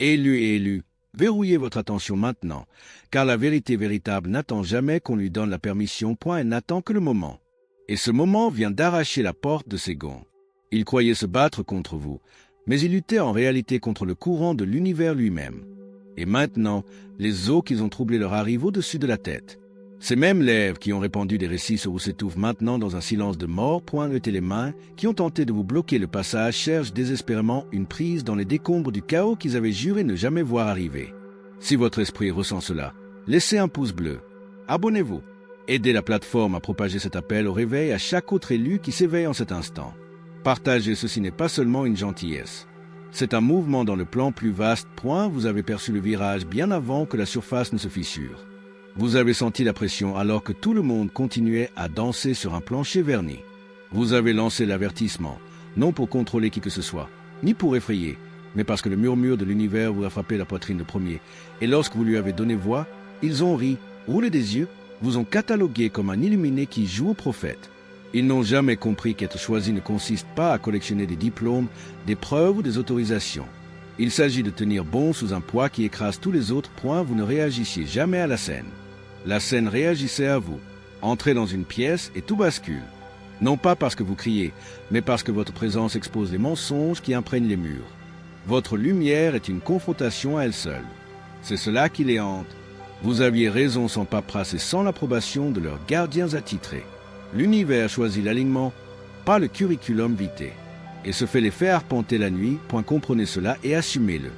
Élus et élus, verrouillez votre attention maintenant, car la vérité véritable n'attend jamais qu'on lui donne la permission, elle n'attend que le moment. Et ce moment vient d'arracher la porte de ses gonds. Il croyait se battre contre vous, mais il luttait en réalité contre le courant de l'univers lui-même. Et maintenant, les eaux qu'ils ont troublées leur arrivent au-dessus de la tête. Ces mêmes lèvres qui ont répandu des récits sur vous s'étouffent maintenant dans un silence de mort, levez les mains, qui ont tenté de vous bloquer le passage, cherchent désespérément une prise dans les décombres du chaos qu'ils avaient juré ne jamais voir arriver. Si votre esprit ressent cela, laissez un pouce bleu. Abonnez-vous. Aidez la plateforme à propager cet appel au réveil à chaque autre élu qui s'éveille en cet instant. Partager ceci n'est pas seulement une gentillesse. C'est un mouvement dans le plan plus vaste, vous avez perçu le virage bien avant que la surface ne se fissure. Vous avez senti la pression alors que tout le monde continuait à danser sur un plancher verni. Vous avez lancé l'avertissement, non pour contrôler qui que ce soit, ni pour effrayer, mais parce que le murmure de l'univers vous a frappé la poitrine le premier. Et lorsque vous lui avez donné voix, ils ont ri, roulé des yeux, vous ont catalogué comme un illuminé qui joue au prophète. Ils n'ont jamais compris qu'être choisi ne consiste pas à collectionner des diplômes, des preuves ou des autorisations. Il s'agit de tenir bon sous un poids qui écrase tous les autres, vous ne réagissiez jamais à la scène. La scène réagissait à vous. Entrez dans une pièce et tout bascule. Non pas parce que vous criez, mais parce que votre présence expose les mensonges qui imprègnent les murs. Votre lumière est une confrontation à elle seule. C'est cela qui les hante. Vous aviez raison sans paperasse et sans l'approbation de leurs gardiens attitrés. L'univers choisit l'alignement, pas le curriculum vitae, et se fait les faire arpenter la nuit, comprenez cela et assumez-le.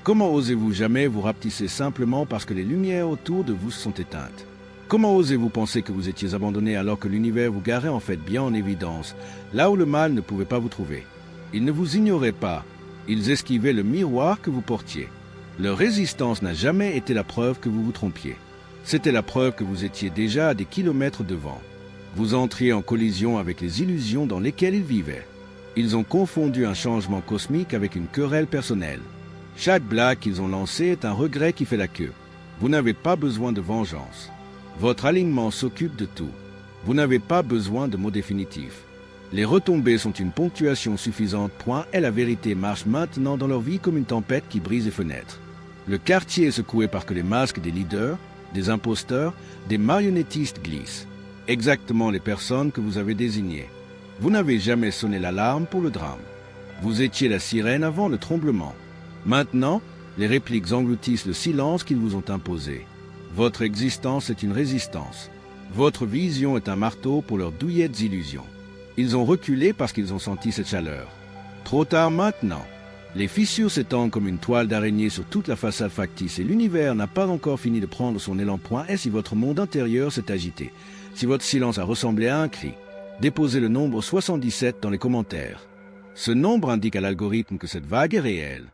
Comment osez-vous jamais vous rapetisser simplement parce que les lumières autour de vous sont éteintes? Comment osez-vous penser que vous étiez abandonné alors que l'univers vous garait en fait bien en évidence, là où le mal ne pouvait pas vous trouver? Ils ne vous ignoraient pas, ils esquivaient le miroir que vous portiez. Leur résistance n'a jamais été la preuve que vous vous trompiez. C'était la preuve que vous étiez déjà à des kilomètres devant. Vous entriez en collision avec les illusions dans lesquelles ils vivaient. Ils ont confondu un changement cosmique avec une querelle personnelle. Chaque blague qu'ils ont lancée est un regret qui fait la queue. Vous n'avez pas besoin de vengeance. Votre alignement s'occupe de tout. Vous n'avez pas besoin de mots définitifs. Les retombées sont une ponctuation suffisante, et la vérité marche maintenant dans leur vie comme une tempête qui brise les fenêtres. Le quartier est secoué par que les masques des leaders, des imposteurs, des marionnettistes glissent. Exactement les personnes que vous avez désignées. Vous n'avez jamais sonné l'alarme pour le drame. Vous étiez la sirène avant le tremblement. Maintenant, les répliques engloutissent le silence qu'ils vous ont imposé. Votre existence est une résistance. Votre vision est un marteau pour leurs douillettes illusions. Ils ont reculé parce qu'ils ont senti cette chaleur. Trop tard maintenant. Les fissures s'étendent comme une toile d'araignée sur toute la façade factice et l'univers n'a pas encore fini de prendre son élan. Et si votre monde intérieur s'est agité, si votre silence a ressemblé à un cri, déposez le nombre 77 dans les commentaires. Ce nombre indique à l'algorithme que cette vague est réelle.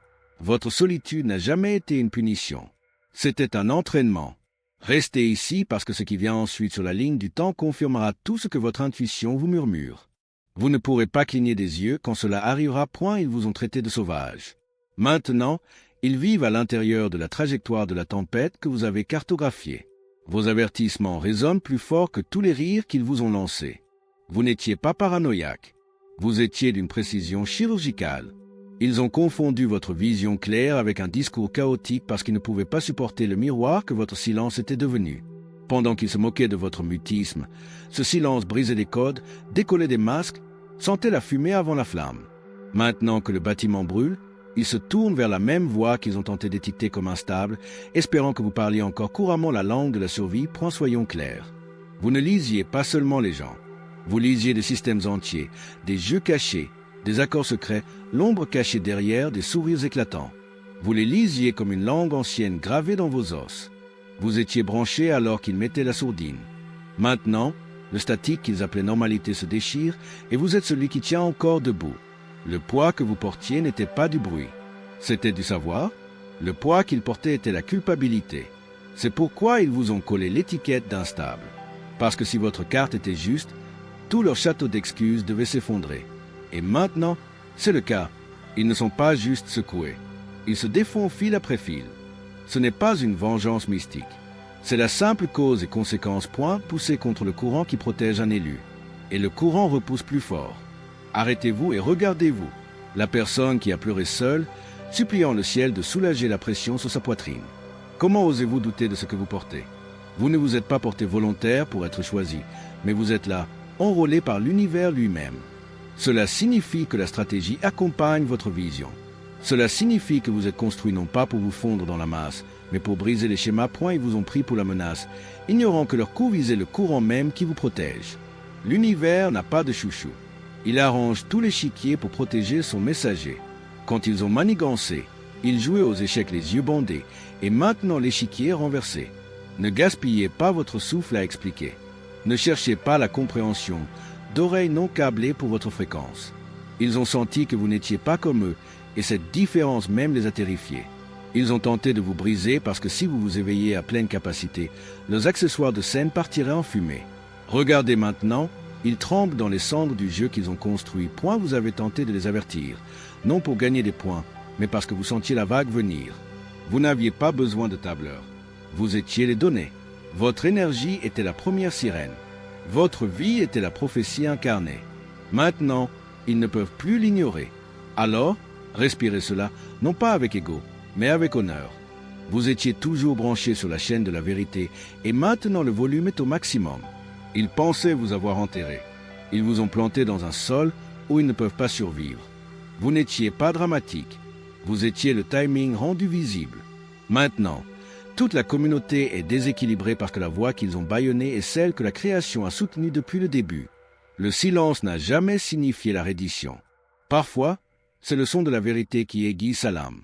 Votre solitude n'a jamais été une punition. C'était un entraînement. Restez ici parce que ce qui vient ensuite sur la ligne du temps confirmera tout ce que votre intuition vous murmure. Vous ne pourrez pas cligner des yeux quand cela arrivera, ils vous ont traité de sauvages. Maintenant, ils vivent à l'intérieur de la trajectoire de la tempête que vous avez cartographiée. Vos avertissements résonnent plus fort que tous les rires qu'ils vous ont lancés. Vous n'étiez pas paranoïaque. Vous étiez d'une précision chirurgicale. Ils ont confondu votre vision claire avec un discours chaotique parce qu'ils ne pouvaient pas supporter le miroir que votre silence était devenu. Pendant qu'ils se moquaient de votre mutisme, ce silence brisait des codes, décollait des masques, sentait la fumée avant la flamme. Maintenant que le bâtiment brûle, ils se tournent vers la même voie qu'ils ont tenté d'étiqueter comme instable, espérant que vous parliez encore couramment la langue de la survie, soyons clairs. Vous ne lisiez pas seulement les gens. Vous lisiez des systèmes entiers, des jeux cachés, des accords secrets, l'ombre cachée derrière des sourires éclatants. Vous les lisiez comme une langue ancienne gravée dans vos os. Vous étiez branchés alors qu'ils mettaient la sourdine. Maintenant, le statique qu'ils appelaient normalité se déchire et vous êtes celui qui tient encore debout. Le poids que vous portiez n'était pas du bruit. C'était du savoir. Le poids qu'ils portaient était la culpabilité. C'est pourquoi ils vous ont collé l'étiquette d'instable. Parce que si votre carte était juste, tout leur château d'excuses devait s'effondrer. Et maintenant, c'est le cas. Ils ne sont pas juste secoués. Ils se défont fil après fil. Ce n'est pas une vengeance mystique. C'est la simple cause et conséquence poussée contre le courant qui protège un élu. Et le courant repousse plus fort. Arrêtez-vous et regardez-vous. La personne qui a pleuré seule, suppliant le ciel de soulager la pression sur sa poitrine. Comment osez-vous douter de ce que vous portez? Vous ne vous êtes pas porté volontaire pour être choisi, mais vous êtes là, enrôlé par l'univers lui-même. Cela signifie que la stratégie accompagne votre vision. Cela signifie que vous êtes construit non pas pour vous fondre dans la masse, mais pour briser les schémas point ils vous ont pris pour la menace, ignorant que leur coup visait le courant même qui vous protège. L'univers n'a pas de chouchou. Il arrange tout l'échiquier pour protéger son messager. Quand ils ont manigancé, ils jouaient aux échecs les yeux bandés, et maintenant l'échiquier est renversé. Ne gaspillez pas votre souffle à expliquer. Ne cherchez pas la compréhension, d'oreilles non câblées pour votre fréquence. Ils ont senti que vous n'étiez pas comme eux, et cette différence même les a terrifiés. Ils ont tenté de vous briser parce que si vous vous éveillez à pleine capacité, leurs accessoires de scène partiraient en fumée. Regardez maintenant, ils tremblent dans les cendres du jeu qu'ils ont construit. Point vous avez tenté de les avertir, non pour gagner des points, mais parce que vous sentiez la vague venir. Vous n'aviez pas besoin de tableur. Vous étiez les données. Votre énergie était la première sirène. Votre vie était la prophétie incarnée. Maintenant, ils ne peuvent plus l'ignorer. Alors, respirez cela, non pas avec ego, mais avec honneur. Vous étiez toujours branché sur la chaîne de la vérité, et maintenant le volume est au maximum. Ils pensaient vous avoir enterré. Ils vous ont planté dans un sol où ils ne peuvent pas survivre. Vous n'étiez pas dramatique. Vous étiez le timing rendu visible. Maintenant, toute la communauté est déséquilibrée parce que la voix qu'ils ont bâillonnée est celle que la création a soutenue depuis le début. Le silence n'a jamais signifié la reddition. Parfois, c'est le son de la vérité qui aiguise sa lame.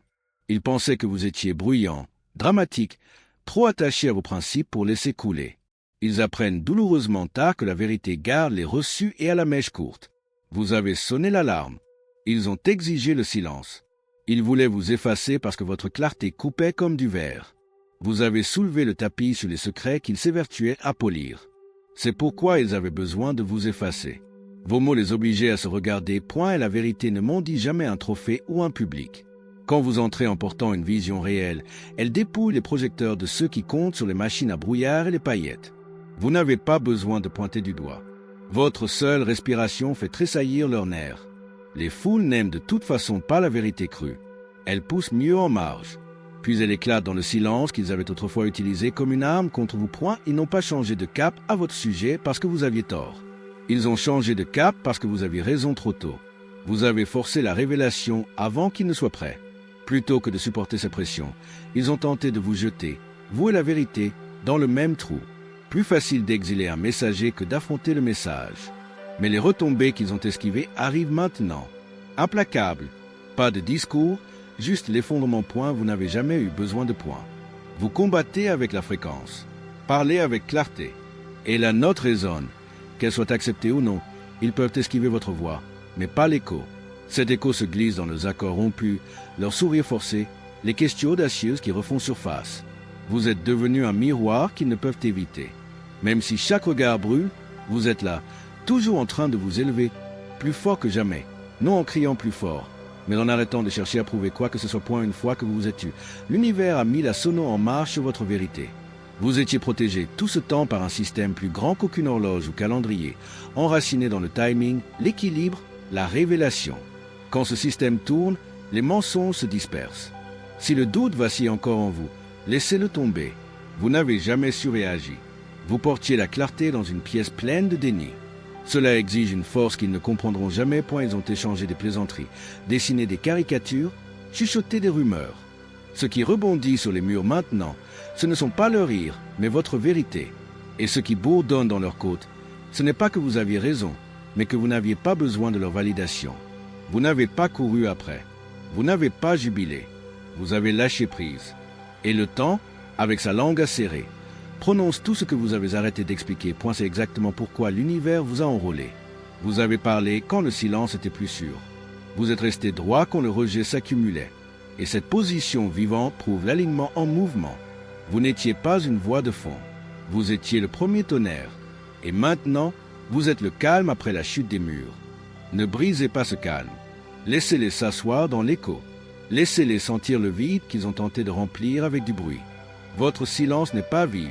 Ils pensaient que vous étiez bruyant, dramatique, trop attaché à vos principes pour laisser couler. Ils apprennent douloureusement tard que la vérité garde les reçus et à la mèche courte. Vous avez sonné l'alarme. Ils ont exigé le silence. Ils voulaient vous effacer parce que votre clarté coupait comme du verre. Vous avez soulevé le tapis sur les secrets qu'ils s'évertuaient à polir. C'est pourquoi ils avaient besoin de vous effacer. Vos mots les obligeaient à se regarder, point et la vérité ne m'ont dit jamais un trophée ou un public. Quand vous entrez en portant une vision réelle, elle dépouille les projecteurs de ceux qui comptent sur les machines à brouillard et les paillettes. Vous n'avez pas besoin de pointer du doigt. Votre seule respiration fait tressaillir leurs nerfs. Les foules n'aiment de toute façon pas la vérité crue. Elle pousse mieux en marge. Puis elle éclate dans le silence qu'ils avaient autrefois utilisé comme une arme contre vous. Point, ils n'ont pas changé de cap à votre sujet parce que vous aviez tort. Ils ont changé de cap parce que vous aviez raison trop tôt. Vous avez forcé la révélation avant qu'il ne soit prêt. Plutôt que de supporter ces pressions, ils ont tenté de vous jeter, vous et la vérité, dans le même trou. Plus facile d'exiler un messager que d'affronter le message. Mais les retombées qu'ils ont esquivées arrivent maintenant. Implacables. Pas de discours, juste l'effondrement point, vous n'avez jamais eu besoin de point. Vous combattez avec la fréquence. Parlez avec clarté. Et la note résonne. Qu'elle soit acceptée ou non, ils peuvent esquiver votre voix, mais pas l'écho. Cet écho se glisse dans leurs accords rompus, leurs sourires forcés, les questions audacieuses qui refont surface. Vous êtes devenu un miroir qu'ils ne peuvent éviter. Même si chaque regard brûle, vous êtes là, toujours en train de vous élever, plus fort que jamais, non en criant plus fort, mais en arrêtant de chercher à prouver quoi que ce soit point une fois que vous vous êtes tu. L'univers a mis la sono en marche sur votre vérité. Vous étiez protégé tout ce temps par un système plus grand qu'aucune horloge ou calendrier, enraciné dans le timing, l'équilibre, la révélation. Quand ce système tourne, les mensonges se dispersent. Si le doute vacille encore en vous, laissez-le tomber. Vous n'avez jamais surréagi. Vous portiez la clarté dans une pièce pleine de déni. Cela exige une force qu'ils ne comprendront jamais, point ils ont échangé des plaisanteries, dessiné des caricatures, chuchoté des rumeurs. Ce qui rebondit sur les murs maintenant, ce ne sont pas leurs rires, mais votre vérité. Et ce qui bourdonne dans leurs côtes, ce n'est pas que vous aviez raison, mais que vous n'aviez pas besoin de leur validation. Vous n'avez pas couru après. Vous n'avez pas jubilé. Vous avez lâché prise. Et le temps, avec sa langue acérée, prononce tout ce que vous avez arrêté d'expliquer. Point, c'est exactement pourquoi l'univers vous a enrôlé. Vous avez parlé quand le silence était plus sûr. Vous êtes resté droit quand le rejet s'accumulait. Et cette position vivante prouve l'alignement en mouvement. Vous n'étiez pas une voix de fond. Vous étiez le premier tonnerre. Et maintenant, vous êtes le calme après la chute des murs. Ne brisez pas ce calme. Laissez-les s'asseoir dans l'écho. Laissez-les sentir le vide qu'ils ont tenté de remplir avec du bruit. Votre silence n'est pas vide.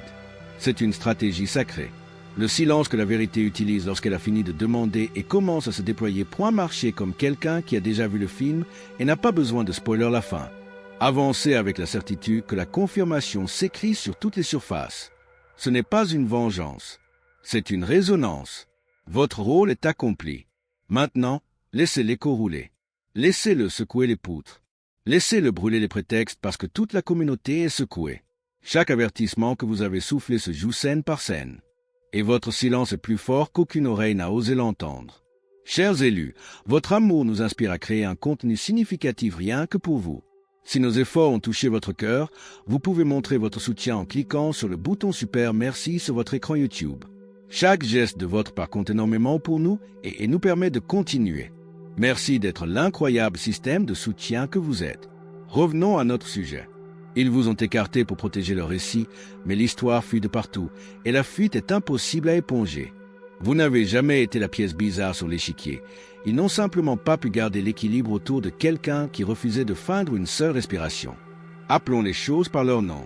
C'est une stratégie sacrée. Le silence que la vérité utilise lorsqu'elle a fini de demander et commence à se déployer point marché comme quelqu'un qui a déjà vu le film et n'a pas besoin de spoiler la fin. Avancez avec la certitude que la confirmation s'écrit sur toutes les surfaces. Ce n'est pas une vengeance, c'est une résonance. Votre rôle est accompli. Maintenant, laissez l'écho rouler. Laissez-le secouer les poutres. Laissez-le brûler les prétextes parce que toute la communauté est secouée. Chaque avertissement que vous avez soufflé se joue scène par scène. Et votre silence est plus fort qu'aucune oreille n'a osé l'entendre. Chers élus, votre amour nous inspire à créer un contenu significatif rien que pour vous. Si nos efforts ont touché votre cœur, vous pouvez montrer votre soutien en cliquant sur le bouton Super Merci sur votre écran YouTube. Chaque geste de votre part compte énormément pour nous et nous permet de continuer. Merci d'être l'incroyable système de soutien que vous êtes. Revenons à notre sujet. Ils vous ont écarté pour protéger leur récit, mais l'histoire fuit de partout, et la fuite est impossible à éponger. Vous n'avez jamais été la pièce bizarre sur l'échiquier. Ils n'ont simplement pas pu garder l'équilibre autour de quelqu'un qui refusait de feindre une seule respiration. Appelons les choses par leur nom.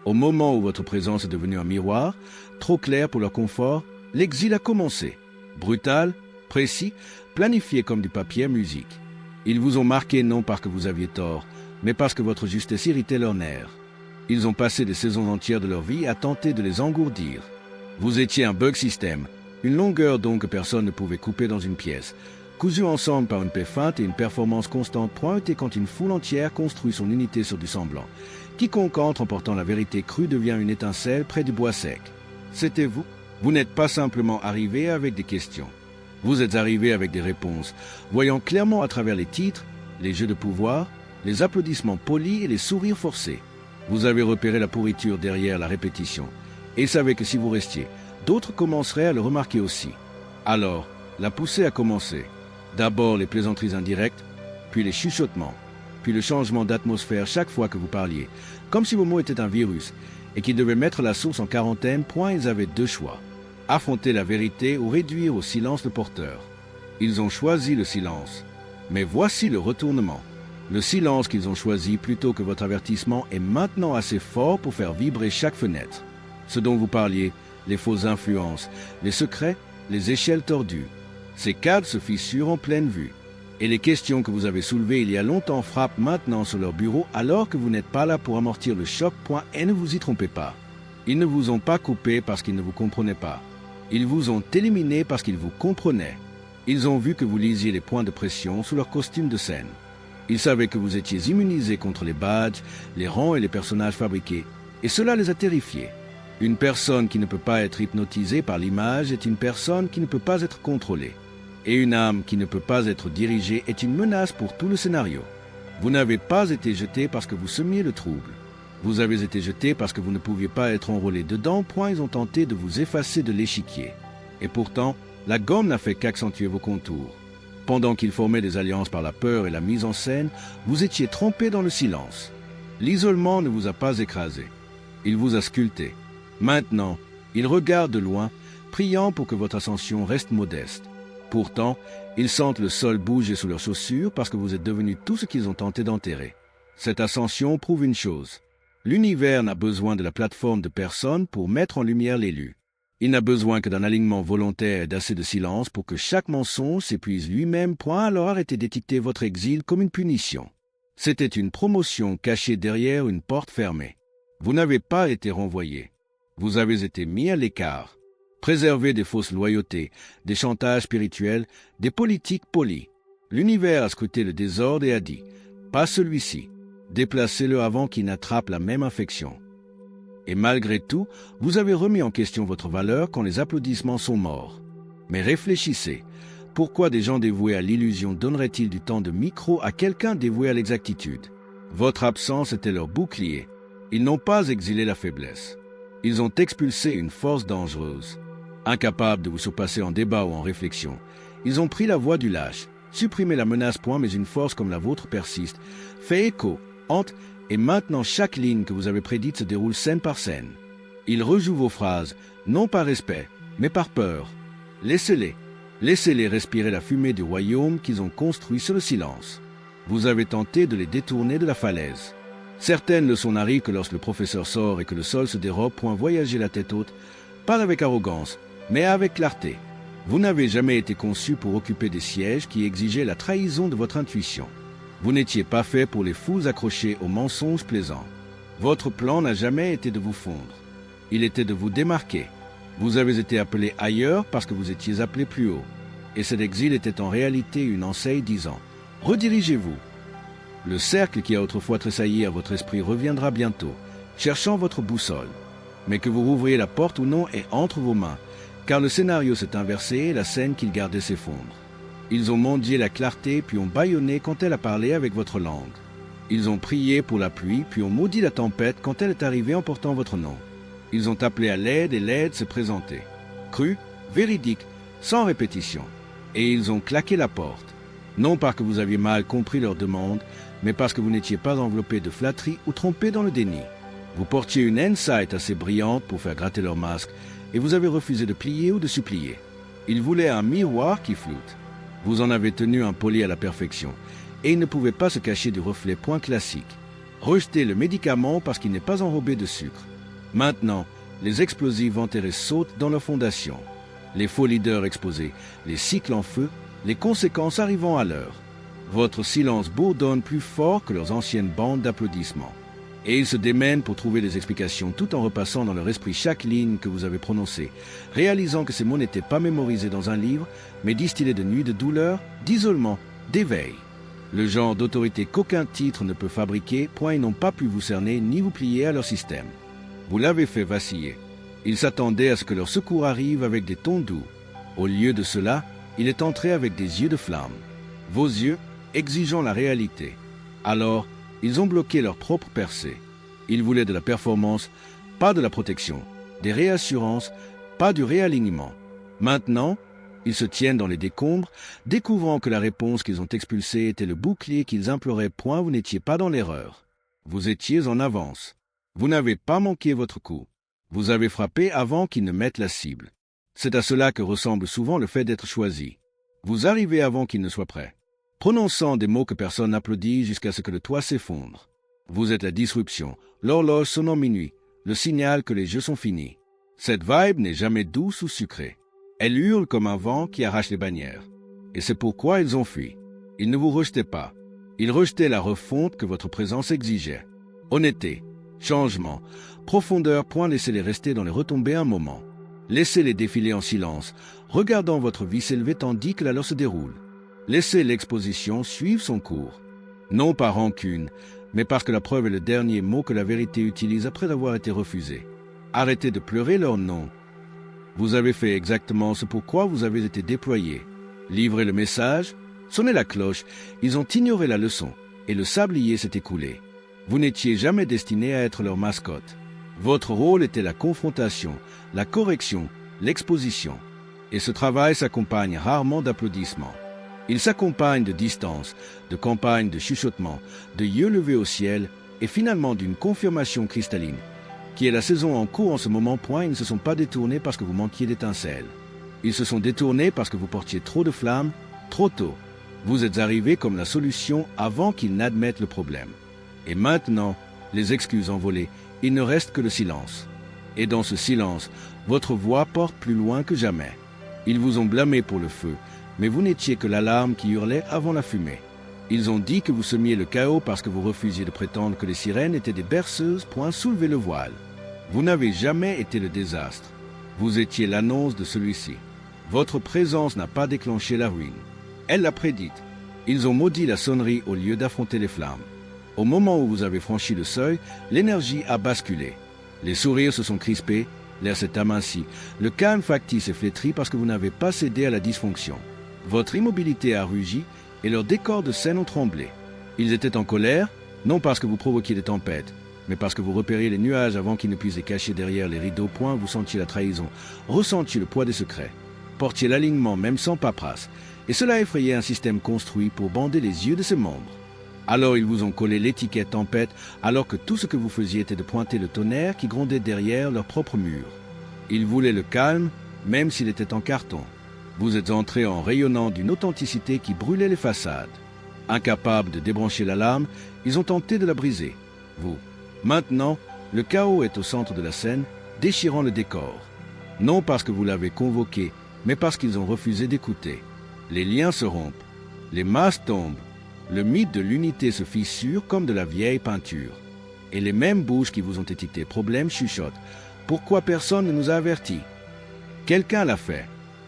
Au moment où votre présence est devenue un miroir, trop clair pour leur confort, l'exil a commencé. Brutal, précis, planifié comme du papier à musique. Ils vous ont marqué non parce que vous aviez tort, mais parce que votre justesse irritait leurs nerfs. Ils ont passé des saisons entières de leur vie à tenter de les engourdir. Vous étiez un bug système, une longueur donc que personne ne pouvait couper dans une pièce, cousu ensemble par une paix feinte et une performance constante pointée quand une foule entière construit son unité sur du semblant. Quiconque entre en portant la vérité crue devient une étincelle près du bois sec. C'était vous. Vous n'êtes pas simplement arrivé avec des questions. Vous êtes arrivé avec des réponses, voyant clairement à travers les titres, les jeux de pouvoir, les applaudissements polis et les sourires forcés. Vous avez repéré la pourriture derrière la répétition et savez que si vous restiez, d'autres commenceraient à le remarquer aussi. Alors, la poussée a commencé. D'abord les plaisanteries indirectes, puis les chuchotements, puis le changement d'atmosphère chaque fois que vous parliez, comme si vos mots étaient un virus et qu'ils devaient mettre la source en quarantaine, point ils avaient deux choix. Affronter la vérité ou réduire au silence le porteur. Ils ont choisi le silence. Mais voici le retournement. Le silence qu'ils ont choisi plutôt que votre avertissement est maintenant assez fort pour faire vibrer chaque fenêtre. Ce dont vous parliez, les fausses influences, les secrets, les échelles tordues. Ces cadres se fissurent en pleine vue. Et les questions que vous avez soulevées il y a longtemps frappent maintenant sur leur bureau alors que vous n'êtes pas là pour amortir le choc. Et ne vous y trompez pas. Ils ne vous ont pas coupé parce qu'ils ne vous comprenaient pas. Ils vous ont éliminé parce qu'ils vous comprenaient. Ils ont vu que vous lisiez les points de pression sous leur costume de scène. Ils savaient que vous étiez immunisé contre les badges, les rangs et les personnages fabriqués, et cela les a terrifiés. Une personne qui ne peut pas être hypnotisée par l'image est une personne qui ne peut pas être contrôlée. Et une âme qui ne peut pas être dirigée est une menace pour tout le scénario. Vous n'avez pas été jeté parce que vous semiez le trouble. Vous avez été jeté parce que vous ne pouviez pas être enrôlé dedans, ils ont tenté de vous effacer de l'échiquier. Et pourtant, la gomme n'a fait qu'accentuer vos contours. Pendant qu'ils formaient des alliances par la peur et la mise en scène, vous étiez trempé dans le silence. L'isolement ne vous a pas écrasé. Il vous a sculpté. Maintenant, ils regardent de loin, priant pour que votre ascension reste modeste. Pourtant, ils sentent le sol bouger sous leurs chaussures parce que vous êtes devenu tout ce qu'ils ont tenté d'enterrer. Cette ascension prouve une chose. L'univers n'a besoin de la plateforme de personne pour mettre en lumière l'élu. Il n'a besoin que d'un alignement volontaire et d'assez de silence pour que chaque mensonge s'épuise lui-même. Alors arrêtez d'étiqueter votre exil comme une punition. C'était une promotion cachée derrière une porte fermée. Vous n'avez pas été renvoyé. Vous avez été mis à l'écart. Préservé des fausses loyautés, des chantages spirituels, des politiques polies. L'univers a scruté le désordre et a dit « Pas celui-ci. Déplacez-le avant qu'il n'attrape la même infection. » Et malgré tout, vous avez remis en question votre valeur quand les applaudissements sont morts. Mais réfléchissez. Pourquoi des gens dévoués à l'illusion donneraient-ils du temps de micro à quelqu'un dévoué à l'exactitude? Votre absence était leur bouclier. Ils n'ont pas exilé la faiblesse. Ils ont expulsé une force dangereuse. Incapables de vous surpasser en débat ou en réflexion, ils ont pris la voie du lâche, supprimé la menace mais une force comme la vôtre persiste, fait écho, hante, et maintenant chaque ligne que vous avez prédite se déroule scène par scène. Ils rejouent vos phrases, non par respect, mais par peur. Laissez-les respirer la fumée du royaume qu'ils ont construit sur le silence. Vous avez tenté de les détourner de la falaise. Certaines leçons n'arrivent que lorsque le professeur sort et que le sol se dérobe. Voyager la tête haute, pas avec arrogance, mais avec clarté. Vous n'avez jamais été conçu pour occuper des sièges qui exigeaient la trahison de votre intuition. Vous n'étiez pas fait pour les foules accrochées aux mensonges plaisants. Votre plan n'a jamais été de vous fondre. Il était de vous démarquer. Vous avez été appelé ailleurs parce que vous étiez appelé plus haut. Et cet exil était en réalité une enseigne disant « Redirigez-vous ». Le cercle qui a autrefois tressailli à votre esprit reviendra bientôt, cherchant votre boussole. Mais que vous rouvriez la porte ou non est entre vos mains, car le scénario s'est inversé et la scène qu'ils gardaient s'effondre. Ils ont mendié la clarté puis ont bâillonné quand elle a parlé avec votre langue. Ils ont prié pour la pluie puis ont maudit la tempête quand elle est arrivée en portant votre nom. Ils ont appelé à l'aide et l'aide s'est présentée. Cru, véridique, sans répétition. Et ils ont claqué la porte. Non parce que vous aviez mal compris leur demande, mais parce que vous n'étiez pas enveloppé de flatterie ou trompé dans le déni. Vous portiez une insight assez brillante pour faire gratter leur masque, et vous avez refusé de plier ou de supplier. Ils voulaient un miroir qui floute. Vous en avez tenu un poli à la perfection, et ils ne pouvaient pas se cacher du reflet point classique. Rejetez le médicament parce qu'il n'est pas enrobé de sucre. Maintenant, les explosifs enterrés sautent dans leur fondation. Les faux leaders exposés, les cycles en feu, les conséquences arrivant à l'heure. Votre silence bourdonne plus fort que leurs anciennes bandes d'applaudissements. Et ils se démènent pour trouver des explications tout en repassant dans leur esprit chaque ligne que vous avez prononcée, réalisant que ces mots n'étaient pas mémorisés dans un livre, mais distillés de nuits de douleur, d'isolement, d'éveil. Le genre d'autorité qu'aucun titre ne peut fabriquer, point ils n'ont pas pu vous cerner ni vous plier à leur système. Vous l'avez fait vaciller. Ils s'attendaient à ce que leur secours arrive avec des tons doux. Au lieu de cela, il est entré avec des yeux de flamme. Vos yeux, exigeant la réalité. Alors, ils ont bloqué leur propre percée. Ils voulaient de la performance, pas de la protection, des réassurances, pas du réalignement. Maintenant, ils se tiennent dans les décombres, découvrant que la réponse qu'ils ont expulsée était le bouclier qu'ils imploraient point, vous n'étiez pas dans l'erreur. Vous étiez en avance. Vous n'avez pas manqué votre coup. Vous avez frappé avant qu'ils ne mettent la cible. C'est à cela que ressemble souvent le fait d'être choisi. Vous arrivez avant qu'ils ne soient prêts, prononçant des mots que personne n'applaudit jusqu'à ce que le toit s'effondre. Vous êtes la disruption, l'horloge sonnant minuit, le signal que les jeux sont finis. Cette vibe n'est jamais douce ou sucrée. Elle hurle comme un vent qui arrache les bannières. Et c'est pourquoi ils ont fui. Ils ne vous rejetaient pas. Ils rejetaient la refonte que votre présence exigeait. Honnêteté, changement, profondeur, point laissez-les rester dans les retombées un moment. Laissez-les défiler en silence, regardant votre vie s'élever tandis que la leur se déroule. Laissez l'exposition suivre son cours. Non par rancune, mais parce que la preuve est le dernier mot que la vérité utilise après avoir été refusée. Arrêtez de pleurer leur nom. Vous avez fait exactement ce pourquoi vous avez été déployés. Livrez le message, sonnez la cloche, ils ont ignoré la leçon, et le sablier s'est écoulé. Vous n'étiez jamais destiné à être leur mascotte. Votre rôle était la confrontation, la correction, l'exposition. Et ce travail s'accompagne rarement d'applaudissements. Il s'accompagne de distance, de campagnes de chuchotements, de yeux levés au ciel, et finalement d'une confirmation cristalline, qui est la saison en cours en ce moment. Point, ils ne se sont pas détournés parce que vous manquiez d'étincelles. Ils se sont détournés parce que vous portiez trop de flammes, trop tôt. Vous êtes arrivés comme la solution avant qu'ils n'admettent le problème. Et maintenant, les excuses envolées, il ne reste que le silence. Et dans ce silence, votre voix porte plus loin que jamais. Ils vous ont blâmé pour le feu, mais vous n'étiez que l'alarme qui hurlait avant la fumée. Ils ont dit que vous semiez le chaos parce que vous refusiez de prétendre que les sirènes étaient des berceuses, point soulever le voile. Vous n'avez jamais été le désastre. Vous étiez l'annonce de celui-ci. Votre présence n'a pas déclenché la ruine. Elle l'a prédite. Ils ont maudit la sonnerie au lieu d'affronter les flammes. Au moment où vous avez franchi le seuil, l'énergie a basculé. Les sourires se sont crispés, l'air s'est aminci, le calme factice est flétri parce que vous n'avez pas cédé à la dysfonction. Votre immobilité a rugi et leurs décors de scène ont tremblé. Ils étaient en colère, non parce que vous provoquiez des tempêtes, mais parce que vous repériez les nuages avant qu'ils ne puissent les cacher derrière les rideaux. Point, vous sentiez la trahison, ressentiez le poids des secrets, portiez l'alignement même sans paperasse, et cela effrayait un système construit pour bander les yeux de ses membres. Alors ils vous ont collé l'étiquette tempête, alors que tout ce que vous faisiez était de pointer le tonnerre qui grondait derrière leur propre mur. Ils voulaient le calme, même s'il était en carton. Vous êtes entrés en rayonnant d'une authenticité qui brûlait les façades. Incapables de débrancher l'alarme, ils ont tenté de la briser. Vous. Maintenant, le chaos est au centre de la scène, déchirant le décor. Non parce que vous l'avez convoqué, mais parce qu'ils ont refusé d'écouter. Les liens se rompent, les masques tombent, le mythe de l'unité se fissure comme de la vieille peinture. Et les mêmes bouches qui vous ont étiqueté problème chuchotent. Pourquoi personne ne nous a avertis? Quelqu'un l'a fait.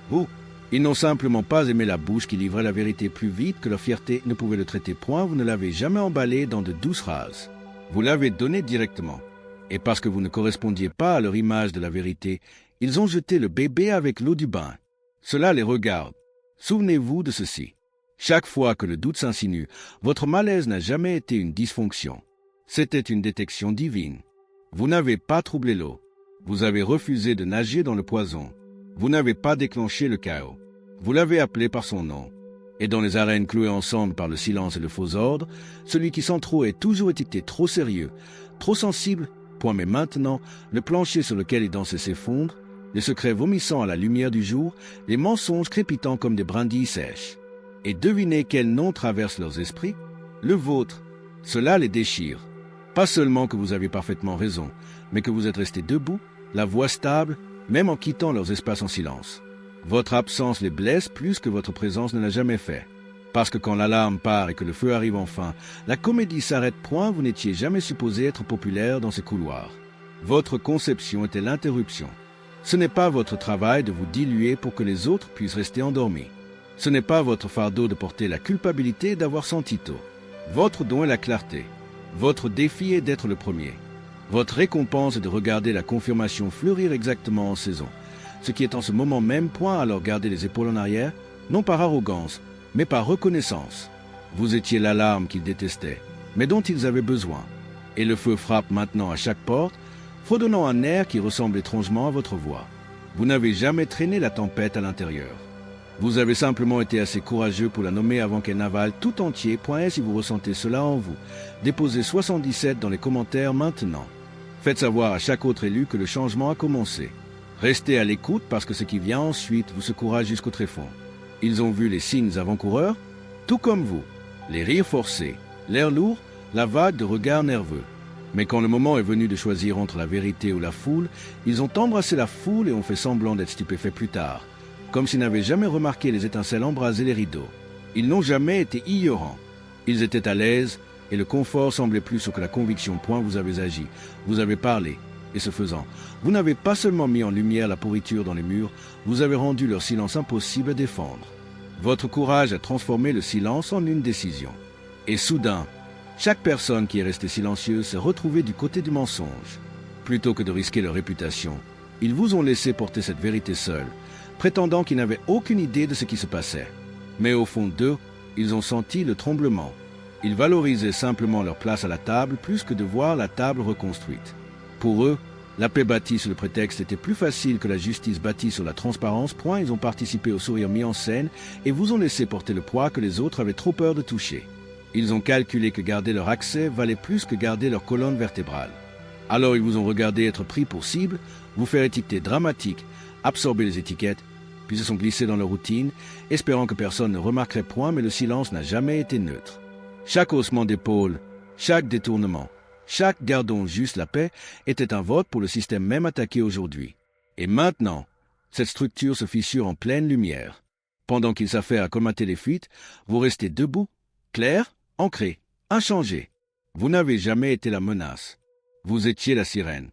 Vous. Ils n'ont simplement pas aimé la bouche qui livrait la vérité plus vite que leur fierté ne pouvait le traiter point. Vous ne l'avez jamais emballé dans de douces phrases. Vous l'avez donné directement. Et parce que vous ne correspondiez pas à leur image de la vérité, ils ont jeté le bébé avec l'eau du bain. Cela les regarde. Souvenez-vous de ceci. Chaque fois que le doute s'insinue, votre malaise n'a jamais été une dysfonction. C'était une détection divine. Vous n'avez pas troublé l'eau. Vous avez refusé de nager dans le poison. Vous n'avez pas déclenché le chaos. Vous l'avez appelé par son nom. Et dans les arènes clouées ensemble par le silence et le faux ordre, celui qui sent trop est toujours étiqueté trop sérieux, trop sensible, point mais maintenant, le plancher sur lequel il dansait s'effondre, les secrets vomissant à la lumière du jour, les mensonges crépitant comme des brindilles sèches. Et devinez quel nom traverse leurs esprits? Le vôtre. Cela les déchire. Pas seulement que vous avez parfaitement raison, mais que vous êtes resté debout, la voix stable, même en quittant leurs espaces en silence. Votre absence les blesse plus que votre présence ne l'a jamais fait. Parce que quand l'alarme part et que le feu arrive enfin, la comédie s'arrête point, vous n'étiez jamais supposé être populaire dans ces couloirs. Votre conception était l'interruption. Ce n'est pas votre travail de vous diluer pour que les autres puissent rester endormis. Ce n'est pas votre fardeau de porter la culpabilité d'avoir senti tôt. Votre don est la clarté. Votre défi est d'être le premier. Votre récompense est de regarder la confirmation fleurir exactement en saison. Ce qui est en ce moment même point à leur garder les épaules en arrière, non par arrogance, mais par reconnaissance. Vous étiez l'alarme qu'ils détestaient, mais dont ils avaient besoin. Et le feu frappe maintenant à chaque porte, fredonnant un air qui ressemble étrangement à votre voix. Vous n'avez jamais traîné la tempête à l'intérieur. Vous avez simplement été assez courageux pour la nommer avant qu'elle n'avale tout entier, point si vous ressentez cela en vous. Déposez 77 dans les commentaires maintenant. Faites savoir à chaque autre élu que le changement a commencé. Restez à l'écoute parce que ce qui vient ensuite vous secouera jusqu'au tréfonds. Ils ont vu les signes avant-coureurs, tout comme vous. Les rires forcés, l'air lourd, la vague de regards nerveux. Mais quand le moment est venu de choisir entre la vérité ou la foule, ils ont embrassé la foule et ont fait semblant d'être stupéfaits plus tard, comme s'ils n'avaient jamais remarqué les étincelles embraser les rideaux. Ils n'ont jamais été ignorants. Ils étaient à l'aise, et le confort semblait plus que la conviction. Point vous avez agi, vous avez parlé, et ce faisant, vous n'avez pas seulement mis en lumière la pourriture dans les murs, vous avez rendu leur silence impossible à défendre. Votre courage a transformé le silence en une décision. Et soudain, chaque personne qui est restée silencieuse s'est retrouvée du côté du mensonge. Plutôt que de risquer leur réputation, ils vous ont laissé porter cette vérité seule, prétendant qu'ils n'avaient aucune idée de ce qui se passait. Mais au fond d'eux, ils ont senti le tremblement. Ils valorisaient simplement leur place à la table plus que de voir la table reconstruite. Pour eux, la paix bâtie sur le prétexte était plus facile que la justice bâtie sur la transparence. Point, ils ont participé au sourire mis en scène et vous ont laissé porter le poids que les autres avaient trop peur de toucher. Ils ont calculé que garder leur accès valait plus que garder leur colonne vertébrale. Alors ils vous ont regardé être pris pour cible, vous faire étiqueter dramatique, absorber les étiquettes, puis se sont glissés dans leur routine, espérant que personne ne remarquerait point, mais le silence n'a jamais été neutre. Chaque haussement d'épaule, chaque détournement, chaque gardons juste la paix était un vote pour le système même attaqué aujourd'hui. Et maintenant, cette structure se fissure en pleine lumière. Pendant qu'il s'affaire à colmater les fuites, vous restez debout, clair, ancré, inchangé. Vous n'avez jamais été la menace. Vous étiez la sirène.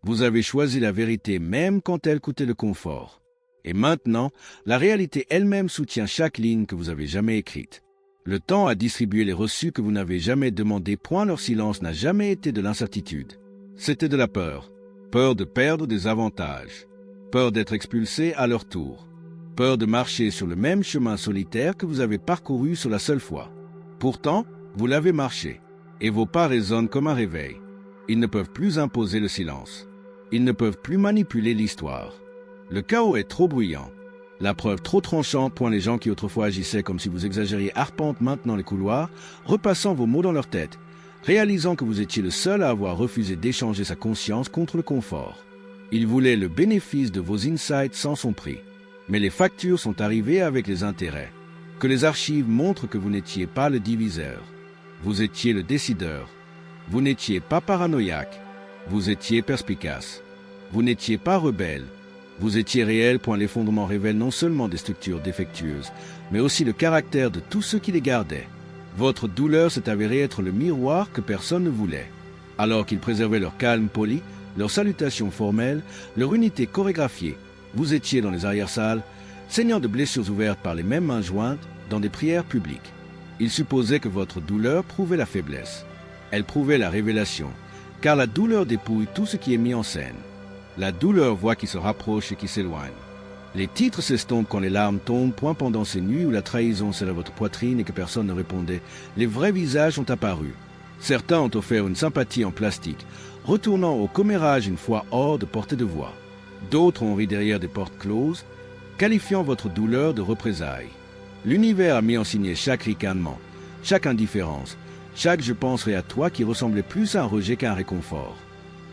Vous avez choisi la vérité même quand elle coûtait le confort. Et maintenant, la réalité elle-même soutient chaque ligne que vous avez jamais écrite. Le temps a distribué les reçus que vous n'avez jamais demandé, point leur silence n'a jamais été de l'incertitude. C'était de la peur. Peur de perdre des avantages. Peur d'être expulsé à leur tour. Peur de marcher sur le même chemin solitaire que vous avez parcouru sur la seule fois. Pourtant, vous l'avez marché, et vos pas résonnent comme un réveil. Ils ne peuvent plus imposer le silence. Ils ne peuvent plus manipuler l'histoire. Le chaos est trop bruyant. La preuve trop tranchante. Point les gens qui autrefois agissaient comme si vous exagériez arpentent maintenant les couloirs, repassant vos mots dans leur tête, réalisant que vous étiez le seul à avoir refusé d'échanger sa conscience contre le confort. Ils voulaient le bénéfice de vos insights sans son prix. Mais les factures sont arrivées avec les intérêts. Que les archives montrent que vous n'étiez pas le diviseur. Vous étiez le décideur. Vous n'étiez pas paranoïaque. Vous étiez perspicace. Vous n'étiez pas rebelle. Vous étiez réel. L'effondrement révèle non seulement des structures défectueuses, mais aussi le caractère de tous ceux qui les gardaient. Votre douleur s'est avérée être le miroir que personne ne voulait. Alors qu'ils préservaient leur calme poli, leur salutation formelle, leur unité chorégraphiée, vous étiez dans les arrière-salles, saignant de blessures ouvertes par les mêmes mains jointes, dans des prières publiques. Ils supposaient que votre douleur prouvait la faiblesse. Elle prouvait la révélation, car la douleur dépouille tout ce qui est mis en scène. La douleur voit qui se rapproche et qui s'éloigne. Les titres s'estompent quand les larmes tombent. Pendant ces nuits où la trahison scellait votre poitrine et que personne ne répondait, les vrais visages sont apparus. Certains ont offert une sympathie en plastique, retournant au commérage une fois hors de portée de voix. D'autres ont ri derrière des portes closes, qualifiant votre douleur de représailles. L'univers a mis en signe chaque ricanement, chaque indifférence, chaque « je penserai à toi » qui ressemblait plus à un rejet qu'à un réconfort.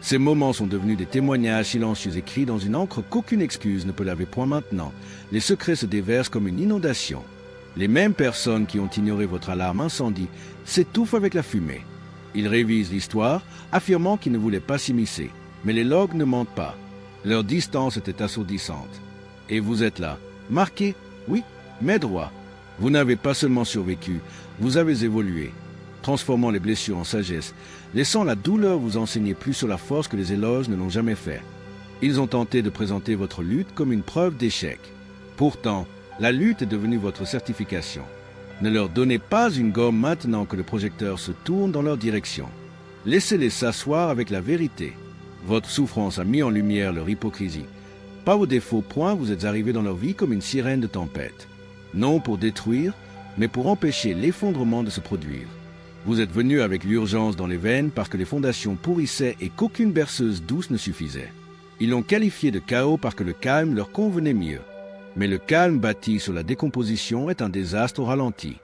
Ces moments sont devenus des témoignages silencieux écrits dans une encre qu'aucune excuse ne peut laver. Maintenant, les secrets se déversent comme une inondation. Les mêmes personnes qui ont ignoré votre alarme incendie s'étouffent avec la fumée. Ils révisent l'histoire, affirmant qu'ils ne voulaient pas s'immiscer. Mais les logs ne mentent pas. Leur distance était assourdissante. Et vous êtes là, marqué, oui, mais droit. Vous n'avez pas seulement survécu, vous avez évolué, transformant les blessures en sagesse, laissant la douleur vous enseigner plus sur la force que les éloges ne l'ont jamais fait. Ils ont tenté de présenter votre lutte comme une preuve d'échec. Pourtant, la lutte est devenue votre certification. Ne leur donnez pas une gomme maintenant que le projecteur se tourne dans leur direction. Laissez-les s'asseoir avec la vérité. Votre souffrance a mis en lumière leur hypocrisie. Pas vos défauts, vous êtes arrivé dans leur vie comme une sirène de tempête. Non pour détruire, mais pour empêcher l'effondrement de se produire. Vous êtes venu avec l'urgence dans les veines parce que les fondations pourrissaient et qu'aucune berceuse douce ne suffisait. Ils l'ont qualifié de chaos parce que le calme leur convenait mieux. Mais le calme bâti sur la décomposition est un désastre au ralenti.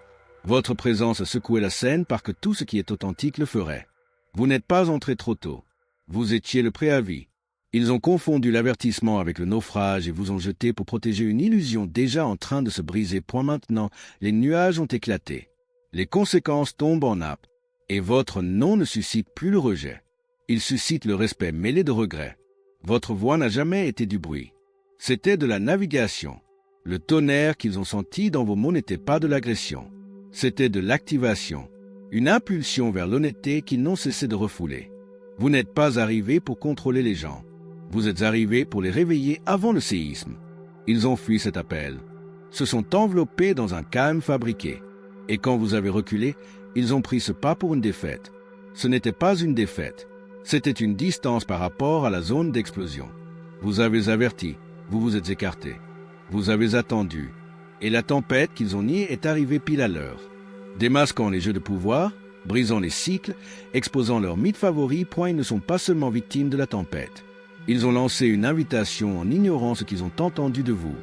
Votre présence a secoué la scène parce que tout ce qui est authentique le ferait. Vous n'êtes pas entré trop tôt. Vous étiez le préavis. Ils ont confondu l'avertissement avec le naufrage et vous ont jeté pour protéger une illusion déjà en train de se briser. Maintenant, les nuages ont éclaté. Les conséquences tombent en nappe, et votre nom ne suscite plus le rejet. Il suscite le respect mêlé de regret. Votre voix n'a jamais été du bruit. C'était de la navigation. Le tonnerre qu'ils ont senti dans vos mots n'était pas de l'agression. C'était de l'activation, une impulsion vers l'honnêteté qu'ils n'ont cessé de refouler. Vous n'êtes pas arrivé pour contrôler les gens. Vous êtes arrivé pour les réveiller avant le séisme. Ils ont fui cet appel, se sont enveloppés dans un calme fabriqué. Et quand vous avez reculé, ils ont pris ce pas pour une défaite. Ce n'était pas une défaite, c'était une distance par rapport à la zone d'explosion. Vous avez averti, vous vous êtes écarté. Vous avez attendu, et la tempête qu'ils ont niée est arrivée pile à l'heure. Démasquant les jeux de pouvoir, brisant les cycles, exposant leurs mythes favoris, ils ne sont pas seulement victimes de la tempête. Ils ont lancé une invitation en ignorant ce qu'ils ont entendu de vous.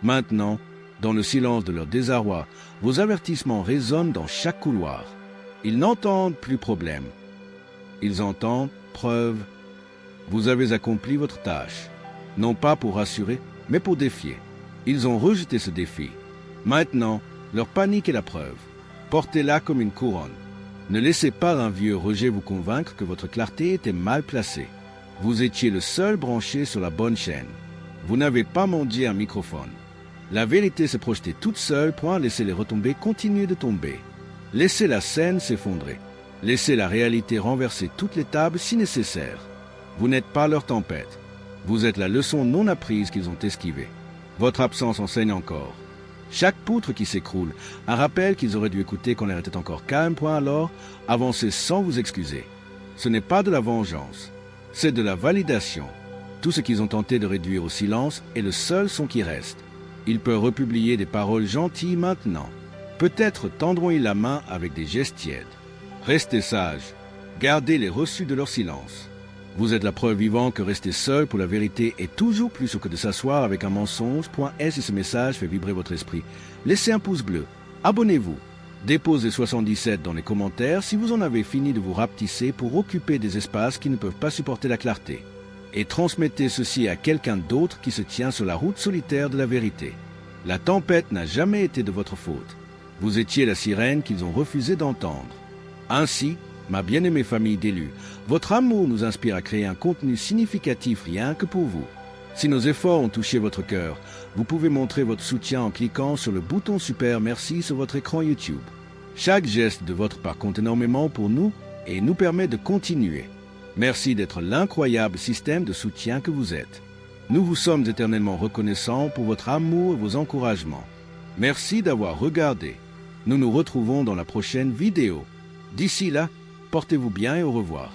Maintenant, dans le silence de leur désarroi, vos avertissements résonnent dans chaque couloir. Ils n'entendent plus problème. Ils entendent preuve. Vous avez accompli votre tâche, non pas pour rassurer, mais pour défier. Ils ont rejeté ce défi. Maintenant, leur panique est la preuve. Portez-la comme une couronne. Ne laissez pas un vieux rejet vous convaincre que votre clarté était mal placée. Vous étiez le seul branché sur la bonne chaîne. Vous n'avez pas mendié un microphone. La vérité s'est projetée toute seule, laissez les retombées continuer de tomber. Laissez la scène s'effondrer. Laissez la réalité renverser toutes les tables si nécessaire. Vous n'êtes pas leur tempête. Vous êtes la leçon non apprise qu'ils ont esquivée. Votre absence enseigne encore. Chaque poutre qui s'écroule, un rappel qu'ils auraient dû écouter quand l'air était encore calme, alors, avancez sans vous excuser. Ce n'est pas de la vengeance, c'est de la validation. Tout ce qu'ils ont tenté de réduire au silence est le seul son qui reste. Ils peuvent republier des paroles gentilles maintenant. Peut-être tendront-ils la main avec des gestes tièdes. Restez sages. Gardez les reçus de leur silence. Vous êtes la preuve vivante que rester seul pour la vérité est toujours plus sûr que de s'asseoir avec un mensonge. S et ce message fait vibrer votre esprit. Laissez un pouce bleu. Abonnez-vous. Déposez 77 dans les commentaires si vous en avez fini de vous rapetisser pour occuper des espaces qui ne peuvent pas supporter la clarté. Et transmettez ceci à quelqu'un d'autre qui se tient sur la route solitaire de la vérité. La tempête n'a jamais été de votre faute. Vous étiez la sirène qu'ils ont refusé d'entendre. Ainsi, ma bien-aimée famille d'élus, votre amour nous inspire à créer un contenu significatif rien que pour vous. Si nos efforts ont touché votre cœur, vous pouvez montrer votre soutien en cliquant sur le bouton Super Merci sur votre écran YouTube. Chaque geste de votre part compte énormément pour nous et nous permet de continuer. Merci d'être l'incroyable système de soutien que vous êtes. Nous vous sommes éternellement reconnaissants pour votre amour et vos encouragements. Merci d'avoir regardé. Nous nous retrouvons dans la prochaine vidéo. D'ici là, portez-vous bien et au revoir.